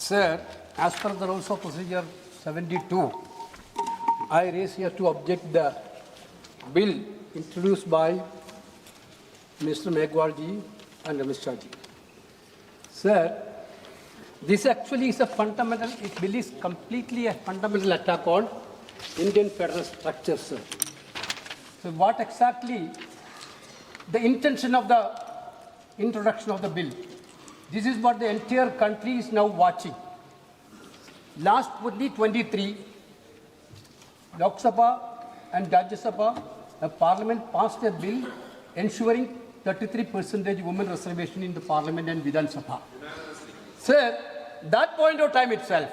Sir, as per the rules of procedure 72, I raise here to object the bill introduced by Mr. Megwal and Mr. Shah ji. Sir, this actually is a fundamental, this bill is completely a fundamental attack on Indian federal structure, sir. So what exactly the intention of the introduction of the bill? This is what the entire country is now watching. Last 2023, Lok Sabha and Rajya Sabha, the Parliament passed a bill ensuring 33% women reservation in the Parliament and Vidhan Sabha. Sir, that point of time itself,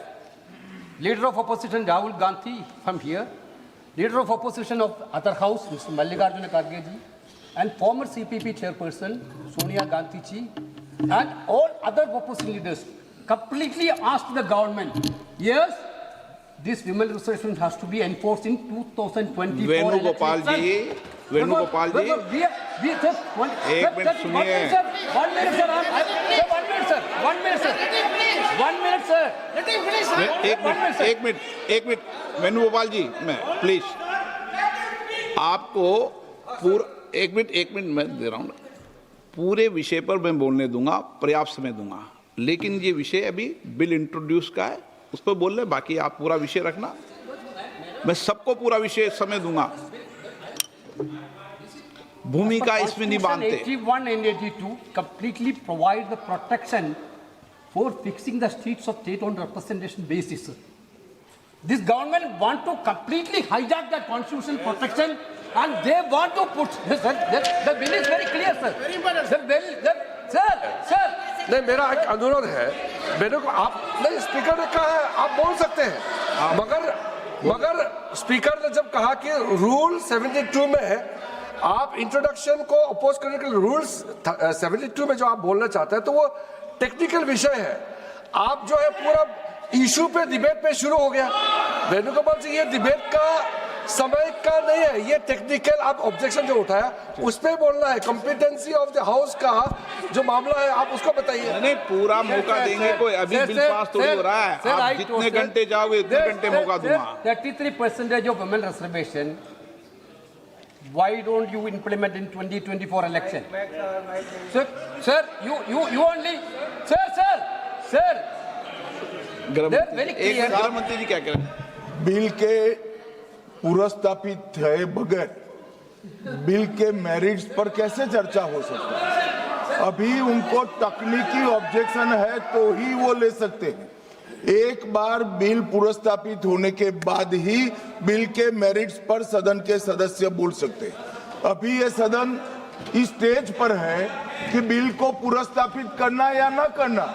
Leader of Opposition Rahul Gandhi from here, Leader of Opposition of other House, Mr. Mallikarjuna Kharge ji, and former CPP Chairperson Sonia Gandhi ji, and all other opposition leaders completely asked the government, yes, this women reservation has to be enforced in 2024. Venugopal जी, वेणुगोपाल जी, एक minute सुनिए। एक minute Venugopal जी, मैं please आपको पूरा एक minute मैं दे रहा हूँ। पूरे विषय पर मैं बोलने दूंगा, पर्याप्त समय दूंगा, लेकिन ये विषय अभी बिल इंट्रोड्यूस का है, उस पर बोल रहे, बाकी आप पूरा विषय रखना, मैं सबको पूरा विषय समय दूंगा। भूमिका इसमें नहीं बांधते। 81 and 82 completely provide the protection for fixing the seats of state on representation basis. This government want to completely hijack that constitutional protection and they want to put, the bill is very clear, sir. The bill, sir. नहीं, मेरा एक अनुरोध है, मेरे को आप नहीं, speaker ने कहा है आप बोल सकते हैं, मगर स्पीकर ने जब कहा कि रूल 72 में आप इंट्रोडक्शन को अपोज करने के लिए रूल्स 72 में जो आप बोलना चाहते हैं तो वो टेक्निकल विषय है। आप जो है पूरा इशू पे डिबेट पे शुरू हो गया। वेणुगोपाल जी, ये डिबेट का समय का नहीं है, ये टेक्निकल आप ऑब्जेक्शन जो उठाया उस पे बोलना है। कॉम्पिटेंसी ऑफ द हाउस का जो मामला है आप उसको बताइए। नहीं, पूरा मौका देंगे, कोई अभी बिल पास थोड़ी हो रहा है, आप जितने घंटे जाओगे उतने घंटे मौका दूंगा। 33% of women reservation, why don't you implement in 2024 election? Sir, you only, sir. गृह मंत्री जी क्या कह रहे हैं? बिल के पुरस्तापित थे बगैर बिल के मेरिट्स पर कैसे चर्चा हो सकता है? अभी उनको तकनीकी ऑब्जेक्शन है तो ही वो ले सकते हैं। एक बार बिल पुरस्तापित होने के बाद ही बिल के मेरिट्स पर सदन के सदस्य बोल सकते हैं। अभी ये सदन इस स्टेज पर है कि बिल को पुरस्तापित करना या ना करना,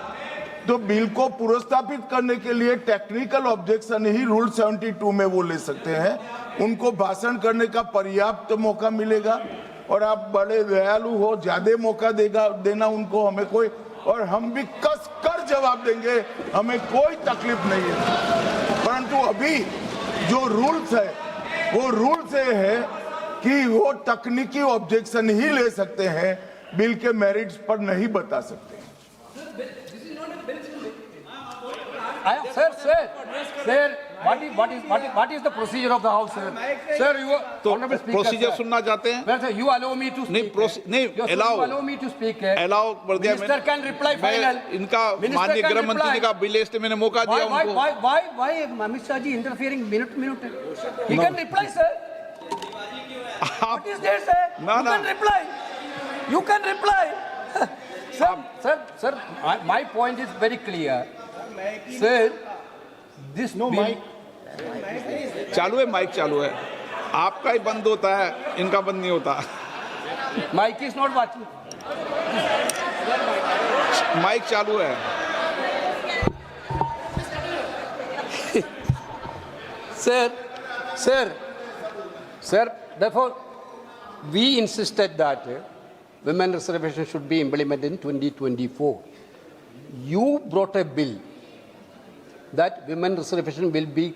तो बिल को पुरस्तापित करने के लिए टेक्निकल ऑब्जेक्शन ही रूल 72 में वो ले सकते हैं। उनको भाषण करने का पर्याप्त मौका मिलेगा और आप बड़े दयालु हो, ज्यादा मौका देना उनको, हमें कोई, और हम भी कस कर जवाब देंगे, हमें कोई तकलीफ नहीं है। परंतु अभी जो रूल्स है वो रूल से है कि वो तकनीकी ऑब्जेक्शन ही ले सकते हैं, बिल के मेरिट्स पर नहीं बता सकते। Sir, what is the procedure of the house, sir? Sir, you तो honorable speaker, प्रोसीजर सुनना चाहते हैं? Sir, you allow me to speak. नहीं, allow me to speak. Minister can reply final. इनका माननीय गृह मंत्री जी का बिल इसलिए मैंने मौका दिया उनको। Why Amit Shah ji interfering minute? He can reply, sir. What is there, sir? You can reply. Sir, my point is very clear. Sir, this bill. चालू है, माइक चालू है, आपका ही बंद होता है, इनका बंद नहीं होता। Mike is not watching. Mike चालू है। Sir, therefore, we insisted that women reservation should be implemented in 2024. You brought a bill that women reservation will be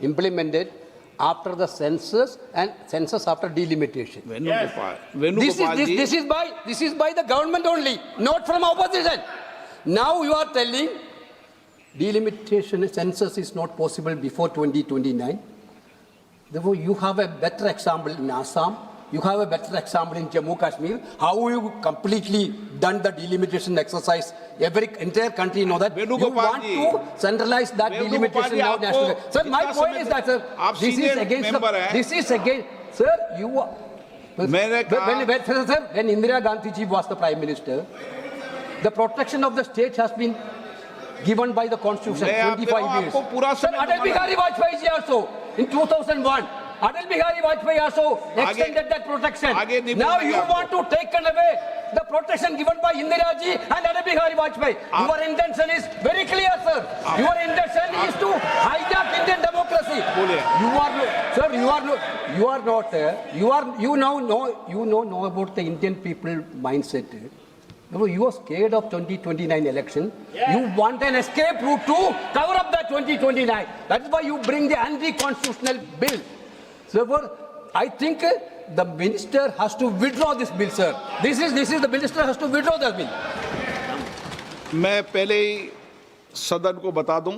implemented after the census and census after delimitation. This is by the government only, not from opposition. Now you are telling delimitation census is not possible before 2029. Therefore, you have a better example in Assam. You have a better example in Jammu Kashmir. How you completely done the delimitation exercise. Every entire country know that. You Venugopal want ji. to centralize that Venugopal delimitation ji, now आपको national. Sir, my कितना point समय is that, sir, आप this is senior against member the, हैं। this is against, sir, you are, मैंने कहा- sir, when Indira Gandhi ji was the prime minister, the protection of the state has been given by the constitution, मैं आप 25 years. आपको पूरा Sir, समय Atal दूंगा। Bihari Vajpayee ji also, in 2001, Atal Bihari Vajpayee also extended that protection. आगे नहीं Now बोलेंगे you आपको। want to take away the protection given by Indira ji and Atal Bihari Vajpayee. Your intention is very clear, sir. Your intention is to hijack Indian democracy. बोलिए। You are, sir, you are not, you know about the Indian people mindset. You are scared of 2029 election. You want an escape route to cover up that 2029. That is why you bring the anti-constitutional bill. Therefore, I think the minister has to withdraw this bill, sir. This is the minister has to withdraw the bill. मैं पहले ही सदन को बता दूं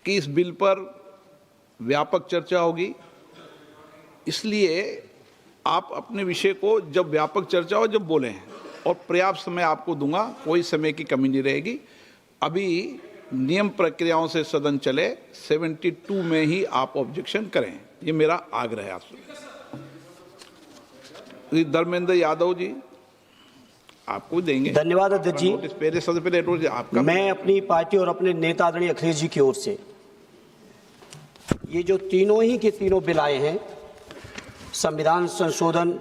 कि इस bill पर व्यापक चर्चा होगी, इसलिए आप अपने विषय को जब व्यापक चर्चा हो जब बोलें, और पर्याप्त समय आपको दूंगा, कोई समय की कमी नहीं रहेगी। अभी नियम प्रक्रियाओं से सदन चले, 72 में ही आप ऑब्जेक्शन करें, ये मेरा आग्रह है आपसे। धर्मेंद्र यादव जी, आपको देंगे। धन्यवाद अध्यक्ष जी। नोटिस पहले सबसे पहले नोटिस आपका। मैं अपनी पार्टी और अपने नेता आदरणीय अखिलेश जी की ओर से ये जो तीनों ही के तीनों बिल आए हैं, संविधान संशोधन